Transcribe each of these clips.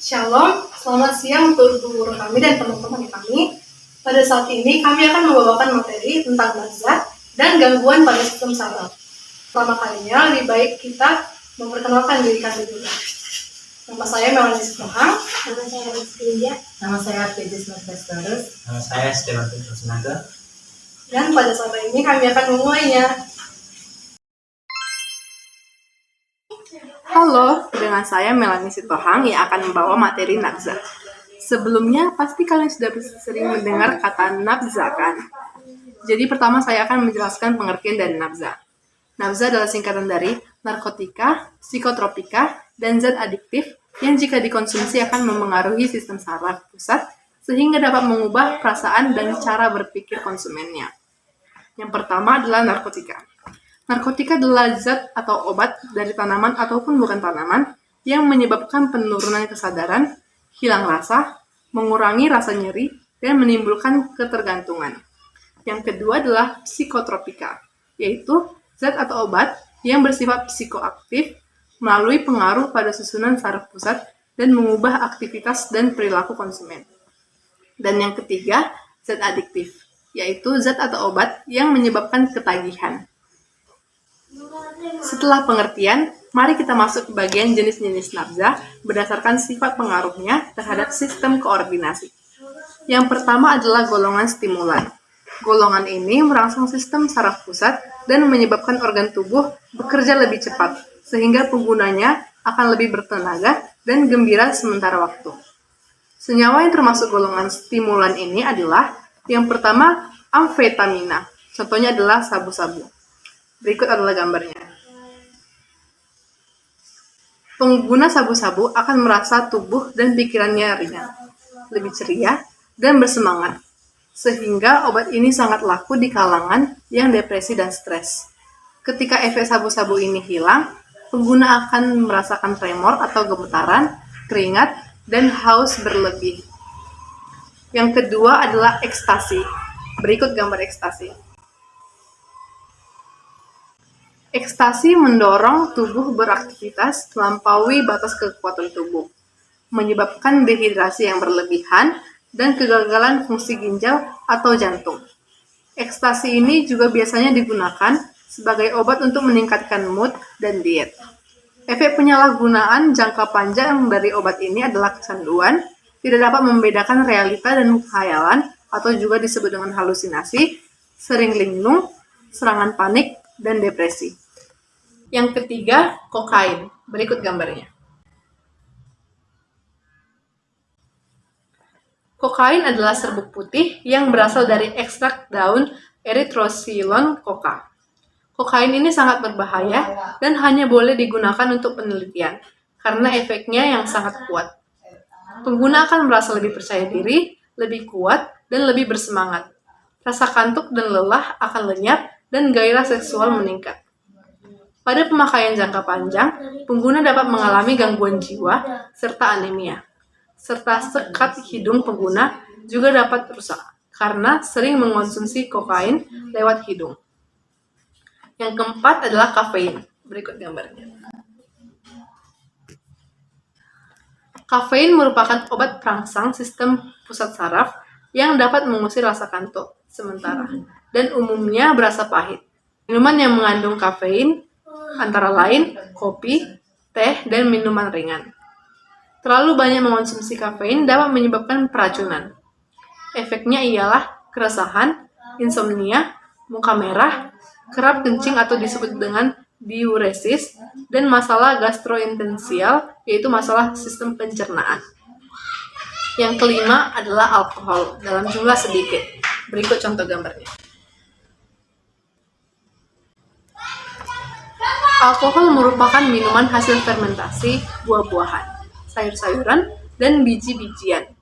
Shalom, selamat siang untuk guru kami dan teman-teman kami. Pada saat ini kami akan membawakan materi tentang nazar dan gangguan pada sistem saraf. Pertama kalinya, lebih baik kita memperkenalkan diri kami dulu. Nama saya Melanie Sitohang. Nama saya Rizky India. Nama saya Pedis Nurfestorus. Nama saya Steven Rusnaga. Dan pada saat ini kami akan memulainya. Halo, dengan saya Melanie Sitohang yang akan membawa materi nabza. Sebelumnya, pasti kalian sudah sering mendengar kata nabza kan? Jadi pertama saya akan menjelaskan pengertian dari nabza. Nabza adalah singkatan dari narkotika, psikotropika, dan zat adiktif yang jika dikonsumsi akan memengaruhi sistem saraf pusat sehingga dapat mengubah perasaan dan cara berpikir konsumennya. Yang pertama adalah narkotika. Narkotika adalah zat atau obat dari tanaman ataupun bukan tanaman yang menyebabkan penurunan kesadaran, hilang rasa, mengurangi rasa nyeri, dan menimbulkan ketergantungan. Yang kedua adalah psikotropika, yaitu zat atau obat yang bersifat psikoaktif melalui pengaruh pada susunan saraf pusat dan mengubah aktivitas dan perilaku konsumen. Dan yang ketiga, zat adiktif, yaitu zat atau obat yang menyebabkan ketagihan. Setelah pengertian, mari kita masuk ke bagian jenis-jenis nabza berdasarkan sifat pengaruhnya terhadap sistem koordinasi. Yang pertama adalah golongan stimulan. Golongan ini merangsang sistem saraf pusat dan menyebabkan organ tubuh bekerja lebih cepat, sehingga penggunanya akan lebih bertenaga dan gembira sementara waktu. Senyawa yang termasuk golongan stimulan ini adalah yang pertama, amfetamina. Contohnya adalah sabu-sabu. Berikut adalah gambarnya. Pengguna sabu-sabu akan merasa tubuh dan pikirannya ringan, lebih ceria, dan bersemangat. Sehingga obat ini sangat laku di kalangan yang depresi dan stres. Ketika efek sabu-sabu ini hilang, pengguna akan merasakan tremor atau gemetaran, keringat, dan haus berlebih. Yang kedua adalah ekstasi. Berikut gambar ekstasi. Ekstasi mendorong tubuh beraktivitas melampaui batas kekuatan tubuh, menyebabkan dehidrasi yang berlebihan dan kegagalan fungsi ginjal atau jantung. Ekstasi ini juga biasanya digunakan sebagai obat untuk meningkatkan mood dan diet. Efek penyalahgunaan jangka panjang dari obat ini adalah kecanduan, tidak dapat membedakan realita dan khayalan, atau juga disebut dengan halusinasi, sering linglung, serangan panik, dan depresi. Yang ketiga, kokain. Berikut gambarnya. Kokain adalah serbuk putih yang berasal dari ekstrak daun Erythrocylon coca. Kokain ini sangat berbahaya dan hanya boleh digunakan untuk penelitian karena efeknya yang sangat kuat. Pengguna akan merasa lebih percaya diri, lebih kuat, dan lebih bersemangat. Rasa kantuk dan lelah akan lenyap dan gairah seksual meningkat. Pada pemakaian jangka panjang, pengguna dapat mengalami gangguan jiwa serta anemia. Serta sekat hidung pengguna juga dapat rusak karena sering mengonsumsi kokain lewat hidung. Yang keempat adalah kafein. Berikut gambarnya. Kafein merupakan obat perangsang sistem pusat saraf yang dapat mengusir rasa kantuk sementara dan umumnya berasa pahit. Minuman yang mengandung kafein antara lain kopi, teh, dan minuman ringan. Terlalu banyak mengonsumsi kafein dapat menyebabkan keracunan. Efeknya ialah keresahan, insomnia, muka merah, kerap kencing atau disebut dengan diuresis, dan masalah gastrointestinal, yaitu masalah sistem pencernaan. Yang kelima adalah alkohol dalam jumlah sedikit. Berikut contoh gambarnya. Alkohol merupakan minuman hasil fermentasi buah-buahan, sayur-sayuran, dan biji-bijian.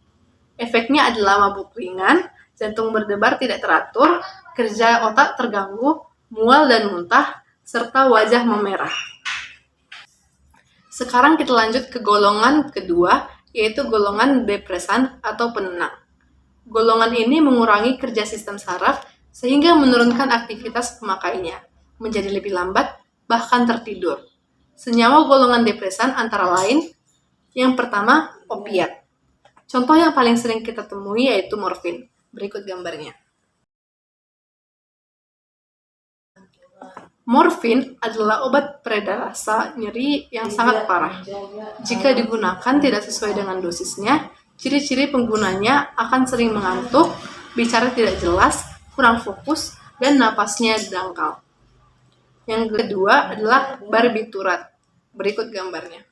Efeknya adalah mabuk ringan, jantung berdebar tidak teratur, kerja otak terganggu, mual dan muntah, serta wajah memerah. Sekarang kita lanjut ke golongan kedua, yaitu golongan depresan atau penenang. Golongan ini mengurangi kerja sistem saraf sehingga menurunkan aktivitas pemakainya, menjadi lebih lambat, bahkan tertidur. Senyawa golongan depresan antara lain, yang pertama, opiat. Contoh yang paling sering kita temui yaitu morfin. Berikut gambarnya. Morfin adalah obat pereda rasa nyeri yang sangat parah. Jika digunakan tidak sesuai dengan dosisnya, ciri-ciri penggunanya akan sering mengantuk, bicara tidak jelas, kurang fokus, dan napasnya dangkal. Yang kedua adalah barbiturat. Berikut gambarnya.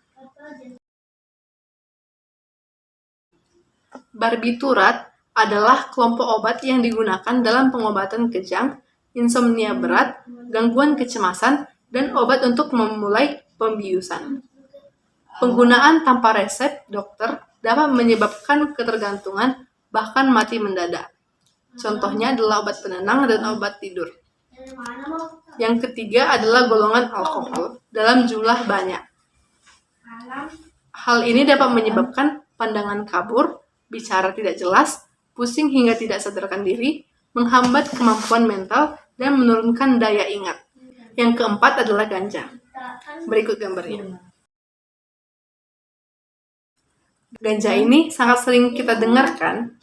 Barbiturat adalah kelompok obat yang digunakan dalam pengobatan kejang, insomnia berat, gangguan kecemasan, dan obat untuk memulai pembiusan. Penggunaan tanpa resep dokter dapat menyebabkan ketergantungan, bahkan mati mendadak. Contohnya adalah obat penenang dan obat tidur. Yang ketiga adalah golongan alkohol dalam jumlah banyak. Hal ini dapat menyebabkan pandangan kabur, bicara tidak jelas, pusing hingga tidak sadarkan diri, menghambat kemampuan mental, dan menurunkan daya ingat. Yang keempat adalah ganja. Berikut gambarnya. Ganja ini sangat sering kita dengarkan.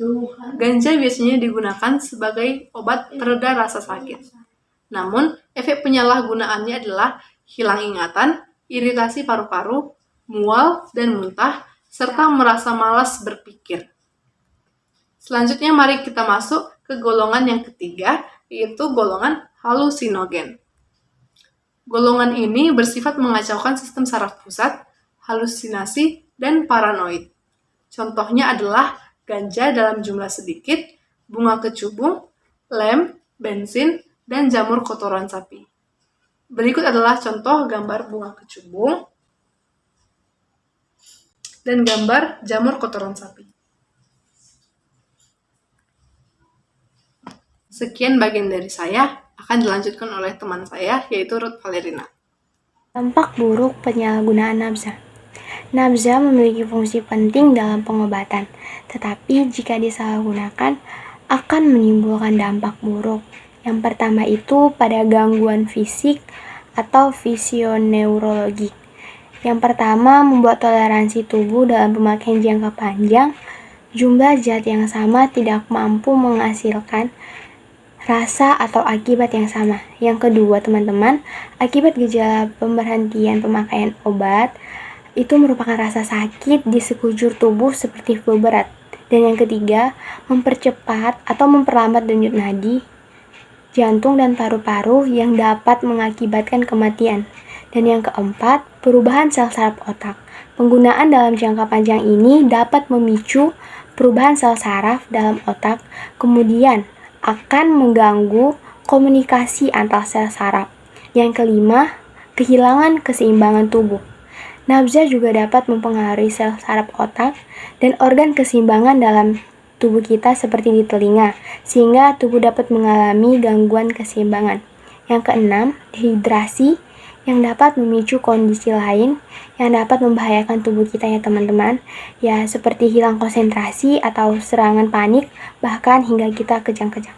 Ganja biasanya digunakan sebagai obat pereda rasa sakit. Namun, efek penyalahgunaannya adalah hilang ingatan, iritasi paru-paru, mual dan muntah, serta merasa malas berpikir. Selanjutnya mari kita masuk ke golongan yang ketiga, yaitu golongan halusinogen. Golongan ini bersifat mengacaukan sistem saraf pusat, halusinasi, dan paranoid. Contohnya adalah ganja dalam jumlah sedikit, bunga kecubung, lem, bensin, dan jamur kotoran sapi. Berikut adalah contoh gambar bunga kecubung dan gambar jamur kotoran sapi. Sekian bagian dari saya, akan dilanjutkan oleh teman saya, yaitu Ruth Valerina. Dampak buruk penyalahgunaan nabza. Nabza memiliki fungsi penting dalam pengobatan, tetapi jika disalahgunakan akan menimbulkan dampak buruk. Yang pertama itu pada gangguan fisik atau fisioneurologik. Yang pertama membuat toleransi tubuh dalam pemakaian jangka panjang, jumlah zat yang sama tidak mampu menghasilkan rasa atau akibat yang sama. Yang kedua, teman-teman, akibat gejala pemberhentian pemakaian obat itu merupakan rasa sakit di sekujur tubuh seperti flu berat. Dan yang ketiga, mempercepat atau memperlambat denyut nadi, jantung dan paru-paru yang dapat mengakibatkan kematian. Dan yang keempat, perubahan sel saraf otak. Penggunaan dalam jangka panjang ini dapat memicu perubahan sel saraf dalam otak, kemudian akan mengganggu komunikasi antar sel saraf. Yang kelima, kehilangan keseimbangan tubuh. Nabza juga dapat mempengaruhi sel saraf otak dan organ keseimbangan dalam tubuh kita seperti di telinga, sehingga tubuh dapat mengalami gangguan keseimbangan. Yang keenam, dehidrasi yang dapat memicu kondisi lain yang dapat membahayakan tubuh kita ya teman-teman, ya seperti hilang konsentrasi atau serangan panik, bahkan hingga kita kejang-kejang.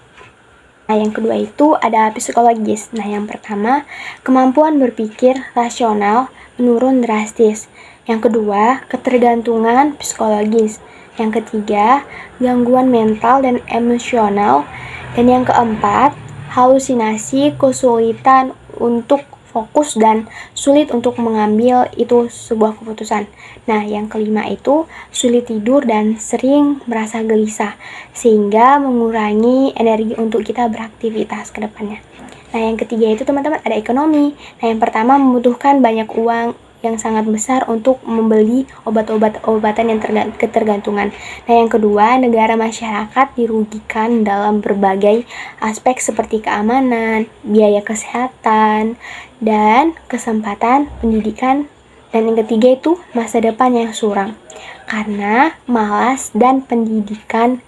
Nah, yang kedua itu ada psikologis. Nah, yang pertama, kemampuan berpikir rasional menurun drastis. Yang kedua, ketergantungan psikologis. Yang ketiga, gangguan mental dan emosional. Dan yang keempat, halusinasi, kesulitan untuk fokus dan sulit untuk mengambil itu sebuah keputusan. Nah, yang kelima itu sulit tidur dan sering merasa gelisah sehingga mengurangi energi untuk kita beraktivitas ke depannya. Nah, yang ketiga itu teman-teman ada ekonomi. Nah, yang pertama membutuhkan banyak uang yang sangat besar untuk membeli obat-obatan yang ketergantungan. Nah, yang kedua, negara masyarakat dirugikan dalam berbagai aspek seperti keamanan, biaya kesehatan, dan kesempatan pendidikan. Dan yang ketiga itu masa depan yang suram karena malas dan pendidikan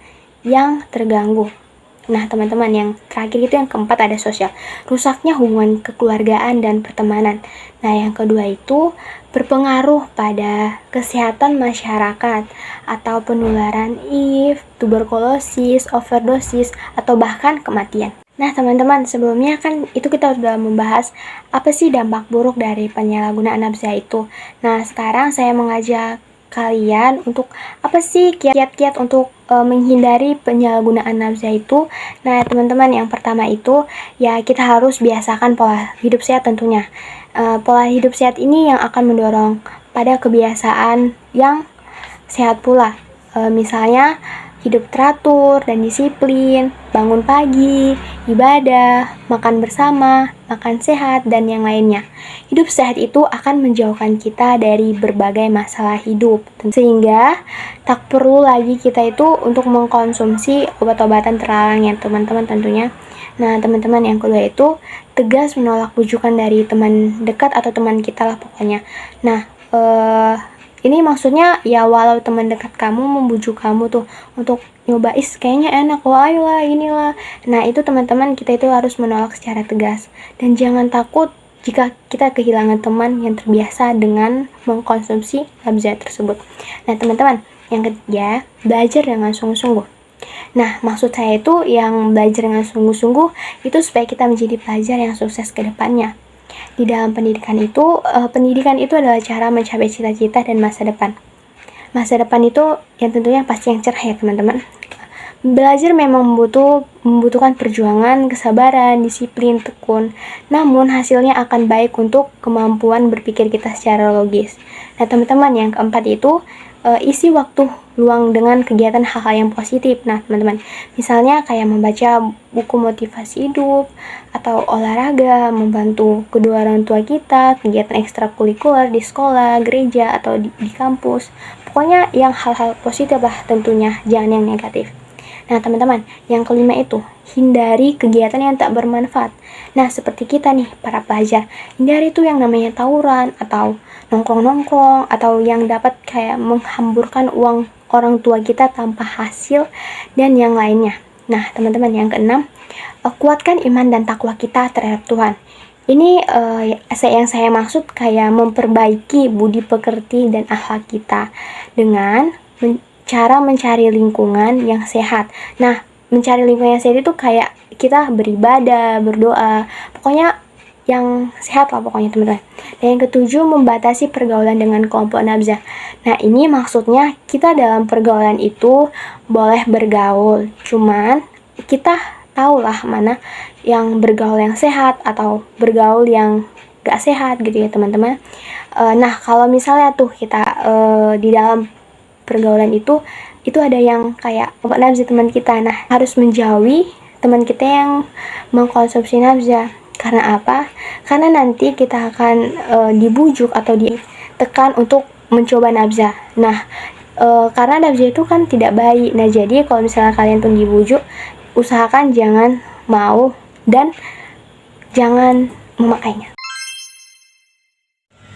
yang terganggu. Nah, teman-teman, yang terakhir itu yang keempat ada sosial. Rusaknya hubungan kekeluargaan dan pertemanan. Nah, yang kedua itu berpengaruh pada kesehatan masyarakat atau penularan HIV, tuberkulosis, overdosis, atau bahkan kematian. Nah, teman-teman, sebelumnya kan itu kita sudah membahas apa sih dampak buruk dari penyalahgunaan nabza itu. Nah, sekarang saya mengajak kalian untuk apa sih kiat-kiat untuk menghindari penyalahgunaan nafsa itu. Nah teman-teman, yang pertama itu ya kita harus biasakan pola hidup sehat tentunya. Pola hidup sehat ini yang akan mendorong pada kebiasaan yang sehat pula. Misalnya hidup teratur dan disiplin, bangun pagi, ibadah, makan bersama, makan sehat, dan yang lainnya. Hidup sehat itu akan menjauhkan kita dari berbagai masalah hidup, sehingga tak perlu lagi kita itu untuk mengkonsumsi obat-obatan terlarang ya teman-teman tentunya. Nah teman-teman, yang kedua itu tegas menolak bujukan dari teman dekat atau teman kita lah pokoknya. Nah ini maksudnya ya walau teman dekat kamu membujuk kamu tuh untuk nyoba, kayaknya enak loh, ayolah inilah. Nah itu teman-teman, kita itu harus menolak secara tegas. Dan jangan takut jika kita kehilangan teman yang terbiasa dengan mengkonsumsi nafza tersebut. Nah teman-teman, yang ketiga, belajar dengan sungguh-sungguh. Nah maksud saya itu yang belajar dengan sungguh-sungguh itu supaya kita menjadi pelajar yang sukses ke depannya. Di dalam pendidikan itu adalah cara mencapai cita-cita dan masa depan. Masa depan itu yang tentunya pasti yang cerah ya teman-teman. Belajar memang membutuhkan perjuangan, kesabaran, disiplin, tekun. Namun hasilnya akan baik untuk kemampuan berpikir kita secara logis. Nah teman-teman, yang keempat itu isi waktu luang dengan kegiatan hal-hal yang positif. Nah teman-teman, misalnya kayak membaca buku motivasi hidup, atau olahraga, membantu kedua orang tua kita, kegiatan ekstrakurikuler di sekolah, gereja, atau di kampus. Pokoknya yang hal-hal positif lah tentunya, jangan yang negatif. Nah teman-teman, yang kelima itu hindari kegiatan yang tak bermanfaat. Nah seperti kita nih para pelajar, hindari tuh yang namanya tawuran atau nongkrong-nongkrong, atau yang dapat kayak menghamburkan uang orang tua kita tanpa hasil, dan yang lainnya. Nah teman-teman, yang keenam, kuatkan iman dan takwa kita terhadap Tuhan. Ini yang saya maksud kayak memperbaiki budi pekerti dan akhlak kita dengan cara mencari lingkungan yang sehat. Nah, mencari lingkungan yang sehat itu kayak kita beribadah, berdoa, pokoknya yang sehat lah pokoknya teman-teman. Dan yang ketujuh, membatasi pergaulan dengan kelompok nafza. Nah, ini maksudnya kita dalam pergaulan itu boleh bergaul, cuman kita tahulah mana yang bergaul yang sehat atau bergaul yang gak sehat gitu ya teman-teman. Nah, kalau misalnya tuh kita di dalam pergaulan itu ada yang kayak nafza teman kita. Nah, harus menjauhi teman kita yang mengkonsumsi nafza. Karena apa? Karena nanti kita akan dibujuk atau ditekan untuk mencoba nafza. Nah, karena nafza itu kan tidak baik. Nah, jadi kalau misalnya kalian pun dibujuk, usahakan jangan mau dan jangan memakainya.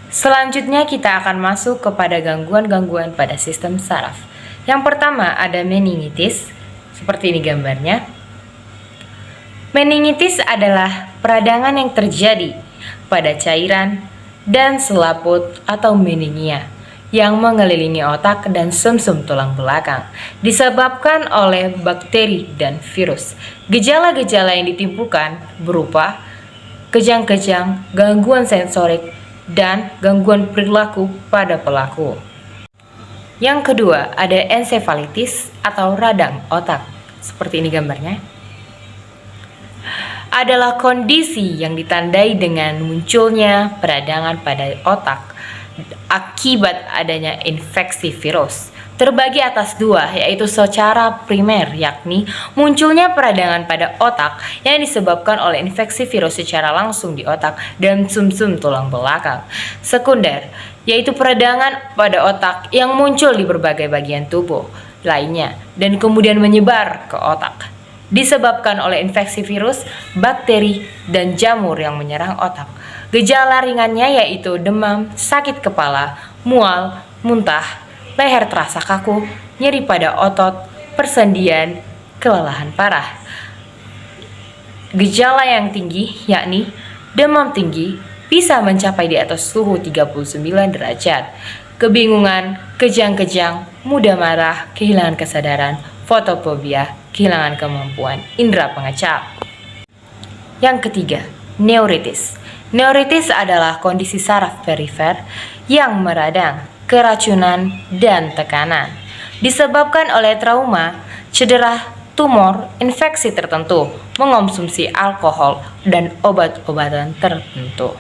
Selanjutnya kita akan masuk kepada gangguan-gangguan pada sistem saraf. Yang pertama ada meningitis, seperti ini gambarnya. Meningitis adalah peradangan yang terjadi pada cairan dan selaput atau meningia yang mengelilingi otak dan sumsum tulang belakang, disebabkan oleh bakteri dan virus. Gejala-gejala yang ditimbulkan berupa kejang-kejang, gangguan sensorik, dan gangguan perilaku pada pelaku. Yang kedua, ada ensefalitis atau radang otak. Seperti ini gambarnya. Adalah kondisi yang ditandai dengan munculnya peradangan pada otak akibat adanya infeksi virus. Terbagi atas dua, yaitu secara primer, yakni munculnya peradangan pada otak yang disebabkan oleh infeksi virus secara langsung di otak dan sumsum tulang belakang. Sekunder, yaitu peradangan pada otak yang muncul di berbagai bagian tubuh lainnya dan kemudian menyebar ke otak, disebabkan oleh infeksi virus, bakteri, dan jamur yang menyerang otak. Gejala ringannya yaitu demam, sakit kepala, mual, muntah, leher terasa kaku, nyeri pada otot, persendian, kelelahan parah. Gejala yang tinggi yakni demam tinggi bisa mencapai di atas suhu 39 derajat, kebingungan, kejang-kejang, mudah marah, kehilangan kesadaran, fotofobia, kehilangan kemampuan indera pengecap. Yang ketiga, neuritis. Neuritis adalah kondisi saraf perifer yang meradang keracunan, dan tekanan. Disebabkan oleh trauma, cedera, tumor, infeksi tertentu, mengonsumsi alkohol, dan obat-obatan tertentu.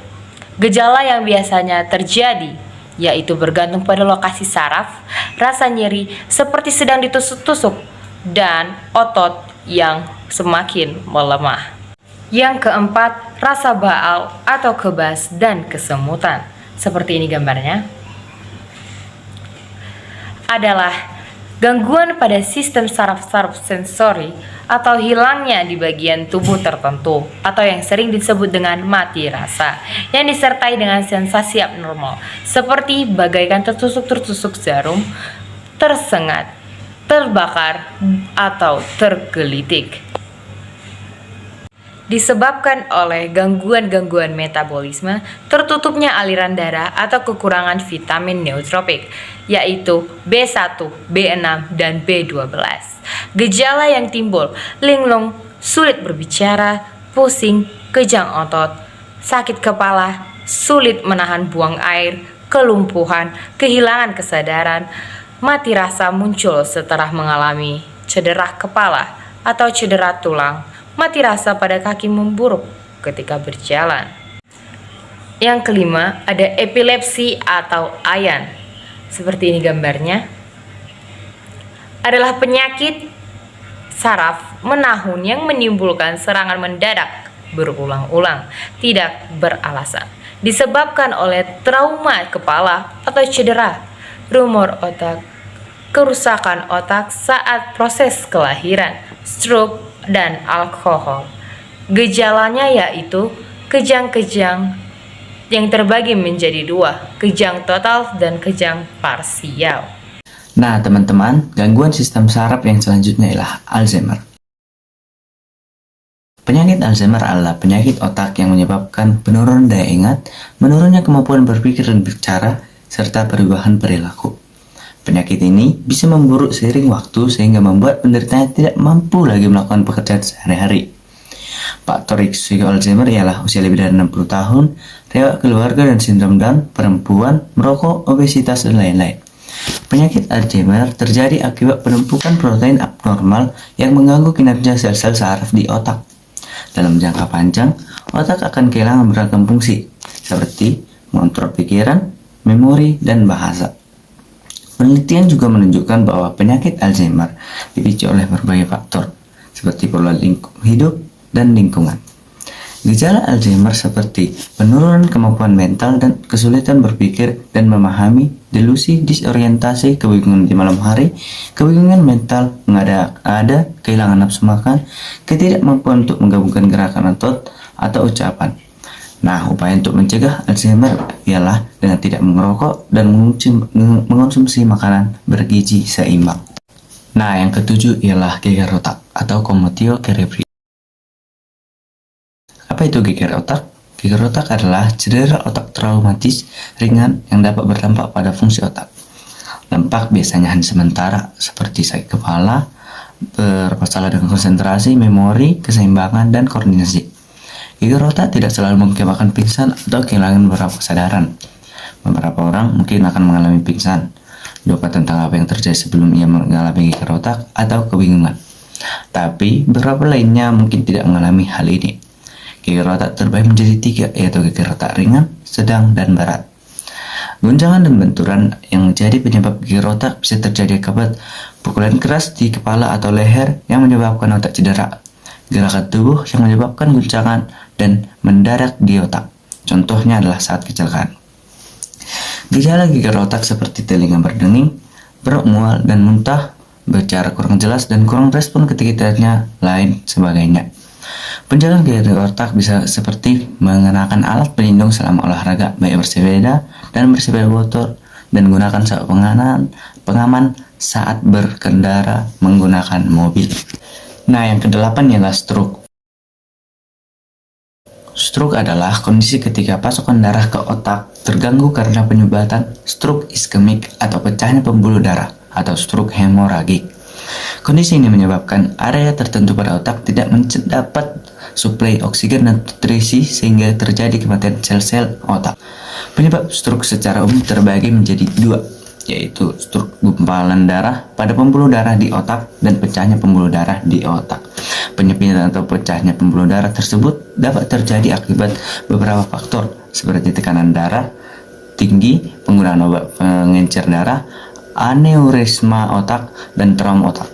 Gejala yang biasanya terjadi yaitu bergantung pada lokasi saraf, rasa nyeri seperti sedang ditusuk-tusuk, dan otot yang semakin melemah. Yang keempat, rasa baal atau kebas dan kesemutan. Seperti ini gambarnya. Adalah gangguan pada sistem saraf-saraf sensori atau hilangnya di bagian tubuh tertentu atau yang sering disebut dengan mati rasa yang disertai dengan sensasi abnormal seperti bagaikan tertusuk jarum, tersengat, terbakar, atau tergelitik. Disebabkan oleh gangguan-gangguan metabolisme, tertutupnya aliran darah atau kekurangan vitamin neutropik, yaitu B1, B6, dan B12. Gejala yang timbul, linglung, sulit berbicara, pusing, kejang otot, sakit kepala, sulit menahan buang air, kelumpuhan, kehilangan kesadaran, mati rasa muncul setelah mengalami cedera kepala atau cedera tulang, mati rasa pada kaki memburuk ketika berjalan. Yang kelima, ada epilepsi atau ayan. Seperti ini gambarnya. Adalah penyakit saraf menahun yang menimbulkan serangan mendadak berulang-ulang, tidak beralasan. Disebabkan oleh trauma kepala atau cedera, rumor otak, kerusakan otak saat proses kelahiran, stroke, dan alkohol. Gejalanya yaitu kejang-kejang yang terbagi menjadi dua, kejang total dan kejang parsial. Nah teman-teman, gangguan sistem saraf yang selanjutnya ialah Alzheimer. Penyakit Alzheimer adalah penyakit otak yang menyebabkan penurunan daya ingat, menurunnya kemampuan berpikir dan bicara, serta perubahan perilaku. Penyakit ini bisa memburuk seiring waktu sehingga membuat penderitanya tidak mampu lagi melakukan pekerjaan sehari-hari. Faktor risiko Alzheimer ialah usia lebih dari 60 tahun, riwayat keluarga dan sindrom Down, perempuan, merokok, obesitas, dan lain-lain. Penyakit Alzheimer terjadi akibat penumpukan protein abnormal yang mengganggu kinerja sel-sel saraf di otak. Dalam jangka panjang, otak akan kehilangan beragam fungsi, seperti mengontrol pikiran, memori, dan bahasa. Penelitian juga menunjukkan bahwa penyakit Alzheimer dipicu oleh berbagai faktor, seperti pola hidup dan lingkungan. Gejala Alzheimer seperti penurunan kemampuan mental dan kesulitan berpikir dan memahami, delusi, disorientasi, kebingungan di malam hari, kebingungan mental, mengada-ada, kehilangan nafsu makan, ketidakmampuan untuk menggabungkan gerakan otot atau ucapan. Nah, upaya untuk mencegah Alzheimer ialah dengan tidak merokok dan mengonsumsi makanan bergizi seimbang. Nah, yang ketujuh ialah geger otak atau commotio cerebri. Apa itu geger otak? Geger otak adalah cedera otak traumatis ringan yang dapat berdampak pada fungsi otak. Dampak biasanya hanya sementara, seperti sakit kepala, bermasalah dengan konsentrasi, memori, keseimbangan, dan koordinasi. Geger otak tidak selalu mengakibatkan pingsan atau kehilangan beberapa kesadaran. Beberapa orang mungkin akan mengalami pingsan, lupa tentang apa yang terjadi sebelum ia mengalami geger otak atau kebingungan. Tapi beberapa lainnya mungkin tidak mengalami hal ini. Geger otak terbagi menjadi 3, yaitu geger otak ringan, sedang, dan berat. Guncangan dan benturan yang menjadi penyebab geger otak bisa terjadi akibat pukulan keras di kepala atau leher yang menyebabkan otak cedera, gerakan tubuh yang menyebabkan guncangan, dan mendadak di otak. Contohnya adalah saat kecelakaan. Gejala geger otak seperti telinga berdenging, perut mual dan muntah, bicara kurang jelas dan kurang respon ketika ditanya, lain sebagainya. Penjagaan geger otak bisa seperti mengenakan alat pelindung selama olahraga, baik bersepeda dan bersepeda motor, dan gunakan sabuk pengaman saat berkendara menggunakan mobil. Nah, yang kedelapan ialah stroke. Stroke adalah kondisi ketika pasokan darah ke otak terganggu karena penyumbatan stroke iskemik atau pecahnya pembuluh darah atau stroke hemoragik. Kondisi ini menyebabkan area tertentu pada otak tidak mendapat suplai oksigen dan nutrisi sehingga terjadi kematian sel-sel otak. Penyebab stroke secara umum terbagi menjadi 2, yaitu struk gumpalan darah pada pembuluh darah di otak dan pecahnya pembuluh darah di otak. Penyempitan atau pecahnya pembuluh darah tersebut dapat terjadi akibat beberapa faktor seperti tekanan darah tinggi, penggunaan obat pengencer darah, aneurisma otak, dan trauma otak.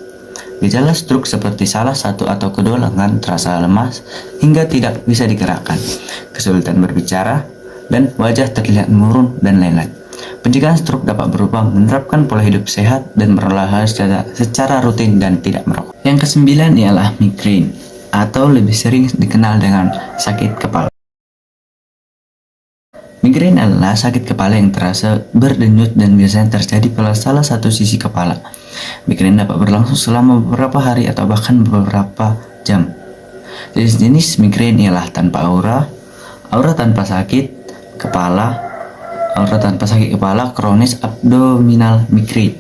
Gejala stroke seperti salah satu atau kedua lengan terasa lemas hingga tidak bisa digerakkan, kesulitan berbicara, dan wajah terlihat murung, dan lain-lain. Pencegahan stroke dapat berupa menerapkan pola hidup sehat dan berolahraga secara rutin dan tidak merokok. Yang kesembilan ialah migrain atau lebih sering dikenal dengan sakit kepala. Migrain adalah sakit kepala yang terasa berdenyut dan biasanya terjadi pada salah satu sisi kepala. Migrain dapat berlangsung selama beberapa hari atau bahkan beberapa jam. Jenis-jenis migrain ialah tanpa aura, aura tanpa sakit kepala, aura tanpa sakit kepala, kronis, abdominal migrain.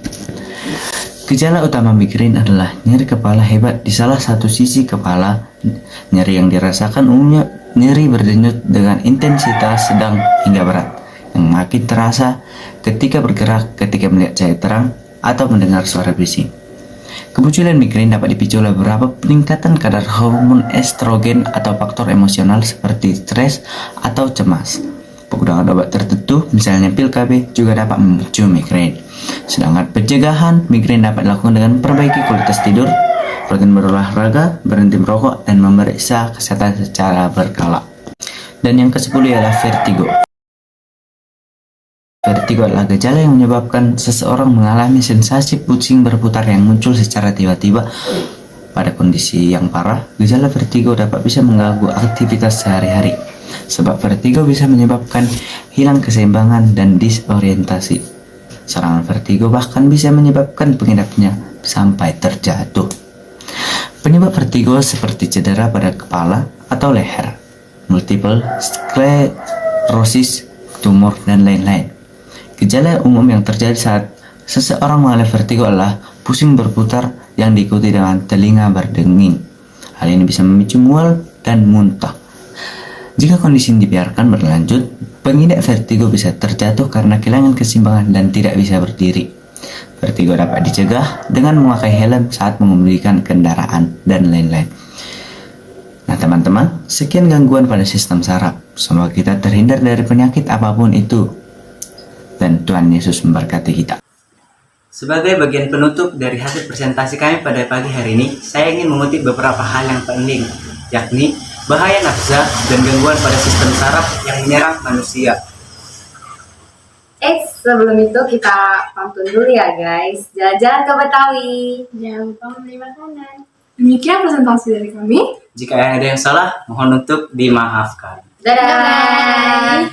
Gejala utama migrain adalah nyeri kepala hebat di salah satu sisi kepala. Nyeri yang dirasakan umumnya nyeri berdenyut dengan intensitas sedang hingga berat, yang makin terasa ketika bergerak, ketika melihat cahaya terang, atau mendengar suara bising. Kemunculan migrain dapat dipicu oleh beberapa peningkatan kadar hormon estrogen atau faktor emosional seperti stres atau cemas. Penggunaan obat tertentu, misalnya pil KB, juga dapat memicu migrain. Sedangkan pencegahan migrain dapat dilakukan dengan memperbaiki kualitas tidur, rutin berolahraga, berhenti merokok, dan memeriksa kesehatan secara berkala. Dan yang ke-10 ialah vertigo. Vertigo adalah gejala yang menyebabkan seseorang mengalami sensasi pusing berputar yang muncul secara tiba-tiba. Pada kondisi yang parah, gejala vertigo dapat bisa mengganggu aktivitas sehari-hari. Sebab vertigo bisa menyebabkan hilang keseimbangan dan disorientasi. Serangan vertigo bahkan bisa menyebabkan pengidapnya sampai terjatuh. Penyebab vertigo seperti cedera pada kepala atau leher, multiple sclerosis, tumor, dan lain-lain. Gejala umum yang terjadi saat seseorang mengalami vertigo adalah pusing berputar yang diikuti dengan telinga berdenging. Hal ini bisa memicu mual dan muntah. Jika kondisi ini dibiarkan berlanjut, pengidap vertigo bisa terjatuh karena kehilangan keseimbangan dan tidak bisa berdiri. Vertigo dapat dicegah dengan memakai helm saat mengemudikan kendaraan, dan lain-lain. Nah teman-teman, sekian gangguan pada sistem saraf. Semoga kita terhindar dari penyakit apapun itu. Dan Tuhan Yesus memberkati kita. Sebagai bagian penutup dari hasil presentasi kami pada pagi hari ini, saya ingin mengutip beberapa hal yang penting, yakni bahaya nafsa dan gangguan pada sistem saraf yang menyerang manusia. Sebelum itu kita pantun dulu ya guys. Jalan-jalan ke Betawi. Jangan lupa membeli makanan. Demikian presentasi dari kami. Jika ada yang salah, mohon untuk dimaafkan. Dadah.